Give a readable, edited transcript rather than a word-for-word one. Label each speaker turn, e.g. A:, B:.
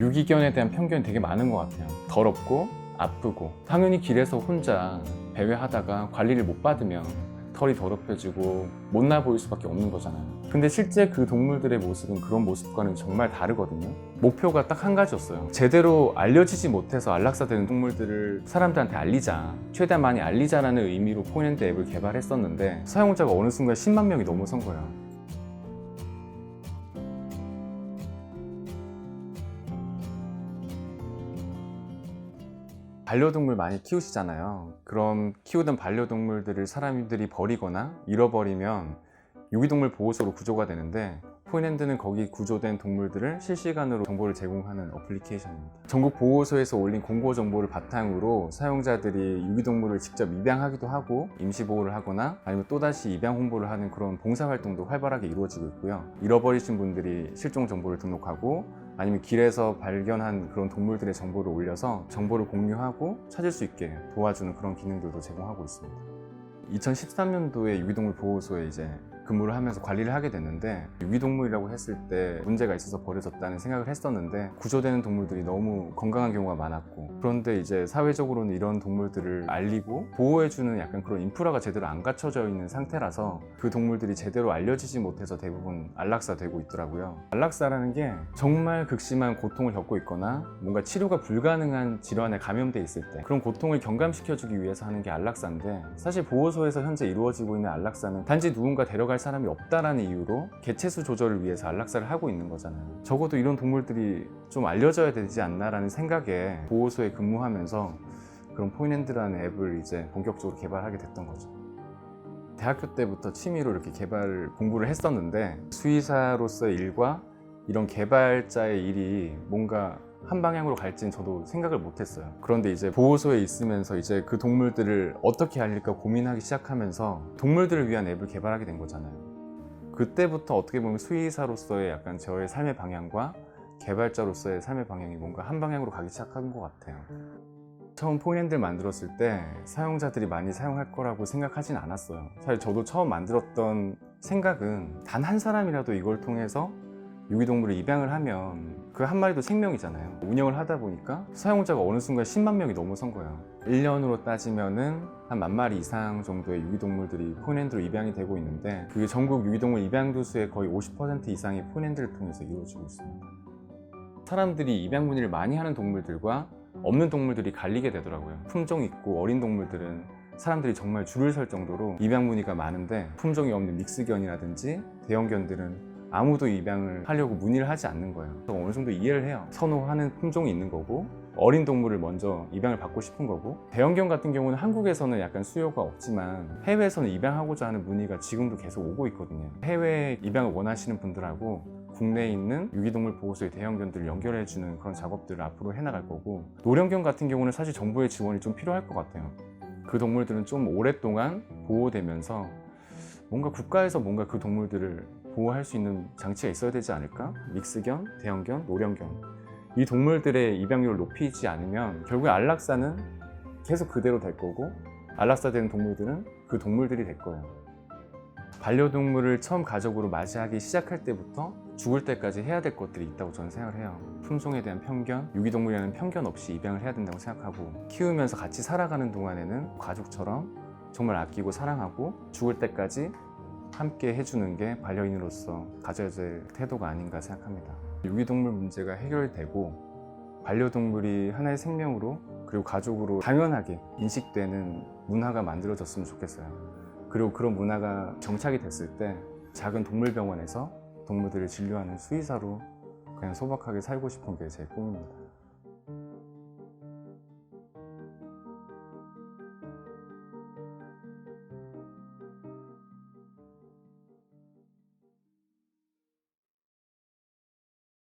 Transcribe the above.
A: 유기견에 대한 편견이 되게 많은 것 같아요. 더럽고 아프고, 당연히 길에서 혼자 배회하다가 관리를 못 받으면 털이 더럽혀지고 못나 보일 수밖에 없는 거잖아요. 근데 실제 그 동물들의 모습은 그런 모습과는 정말 다르거든요. 목표가 딱 한 가지였어요. 제대로 알려지지 못해서 안락사되는 동물들을 사람들한테 알리자, 최대한 많이 알리자라는 의미로 포인핸드 앱을 개발했었는데 사용자가 어느 순간 10만 명이 넘어선 거예요. 반려동물 많이 키우시잖아요. 그럼 키우던 반려동물들을 사람들이 버리거나 잃어버리면 유기동물 보호소로 구조가 되는데, 포인핸드는 거기 구조된 동물들을 실시간으로 정보를 제공하는 어플리케이션입니다. 전국 보호소에서 올린 공고 정보를 바탕으로 사용자들이 유기동물을 직접 입양하기도 하고 임시보호를 하거나 아니면 또다시 입양 홍보를 하는 그런 봉사활동도 활발하게 이루어지고 있고요. 잃어버리신 분들이 실종 정보를 등록하고 아니면 길에서 발견한 그런 동물들의 정보를 올려서 정보를 공유하고 찾을 수 있게 도와주는 그런 기능들도 제공하고 있습니다. 2013년도에 유기동물 보호소에 이제 근무를 하면서 관리를 하게 됐는데, 유기동물이라고 했을 때 문제가 있어서 버려졌다는 생각을 했었는데 구조되는 동물들이 너무 건강한 경우가 많았고, 그런데 이제 사회적으로는 이런 동물들을 알리고 보호해주는 약간 그런 인프라가 제대로 안 갖춰져 있는 상태라서 그 동물들이 제대로 알려지지 못해서 대부분 안락사되고 있더라고요. 안락사라는 게 정말 극심한 고통을 겪고 있거나 뭔가 치료가 불가능한 질환에 감염돼 있을 때 그런 고통을 경감시켜주기 위해서 하는 게 안락사인데, 사실 보호소에서 현재 이루어지고 있는 안락사는 단지 누군가 데려갈 사람이 없다라는 이유로 개체수 조절을 위해서 안락사를 하고 있는 거잖아요. 적어도 이런 동물들이 좀 알려져야 되지 않나라는 생각에 보호소에 근무하면서 그런 포인핸드라는 앱을 이제 본격적으로 개발하게 됐던 거죠. 대학교 때부터 취미로 이렇게 공부를 했었는데, 수의사로서의 일과 이런 개발자의 일이 뭔가 한 방향으로 갈지는 저도 생각을 못했어요. 그런데 이제 보호소에 있으면서 이제 그 동물들을 어떻게 알릴까 고민하기 시작하면서 동물들을 위한 앱을 개발하게 된 거잖아요. 그때부터 어떻게 보면 수의사로서의 약간 저의 삶의 방향과 개발자로서의 삶의 방향이 뭔가 한 방향으로 가기 시작한 것 같아요. 처음 포인핸드를 만들었을 때 사용자들이 많이 사용할 거라고 생각하진 않았어요. 사실 저도 처음 만들었던 생각은 단 한 사람이라도 이걸 통해서 유기동물을 입양을 하면 그 한 마리도 생명이잖아요. 운영을 하다 보니까 사용자가 어느 순간 10만 명이 넘어선 거예요. 1년으로 따지면은 한 10,000마리 이상 정도의 유기동물들이 포인핸드로 입양이 되고 있는데, 그게 전국 유기동물 입양두 수의 거의 50% 이상이 포인핸드를 통해서 이루어지고 있습니다. 사람들이 입양 문의를 많이 하는 동물들과 없는 동물들이 갈리게 되더라고요. 품종 있고 어린 동물들은 사람들이 정말 줄을 설 정도로 입양 문의가 많은데, 품종이 없는 믹스견이라든지 대형견들은 아무도 입양을 하려고 문의를 하지 않는 거예요. 어느 정도 이해를 해요. 선호하는 품종이 있는 거고 어린 동물을 먼저 입양을 받고 싶은 거고, 대형견 같은 경우는 한국에서는 약간 수요가 없지만 해외에서는 입양하고자 하는 문의가 지금도 계속 오고 있거든요. 해외 입양을 원하시는 분들하고 국내에 있는 유기동물 보호소의 대형견들을 연결해주는 그런 작업들을 앞으로 해나갈 거고, 노령견 같은 경우는 사실 정부의 지원이 좀 필요할 것 같아요. 그 동물들은 좀 오랫동안 보호되면서 뭔가 국가에서 뭔가 그 동물들을 보호할 수 있는 장치가 있어야 되지 않을까? 믹스견, 대형견, 노령견, 이 동물들의 입양률을 높이지 않으면 결국에 안락사는 계속 그대로 될 거고, 안락사되는 동물들은 그 동물들이 될 거예요. 반려동물을 처음 가족으로 맞이하기 시작할 때부터 죽을 때까지 해야 될 것들이 있다고 저는 생각을 해요. 품종에 대한 편견, 유기동물이라는 편견 없이 입양을 해야 된다고 생각하고, 키우면서 같이 살아가는 동안에는 가족처럼 정말 아끼고 사랑하고 죽을 때까지 함께 해주는 게 반려인으로서 가져야 될 태도가 아닌가 생각합니다. 유기동물 문제가 해결되고 반려동물이 하나의 생명으로 그리고 가족으로 당연하게 인식되는 문화가 만들어졌으면 좋겠어요. 그리고 그런 문화가 정착이 됐을 때 작은 동물병원에서 동물들을 진료하는 수의사로 그냥 소박하게 살고 싶은 게 제 꿈입니다.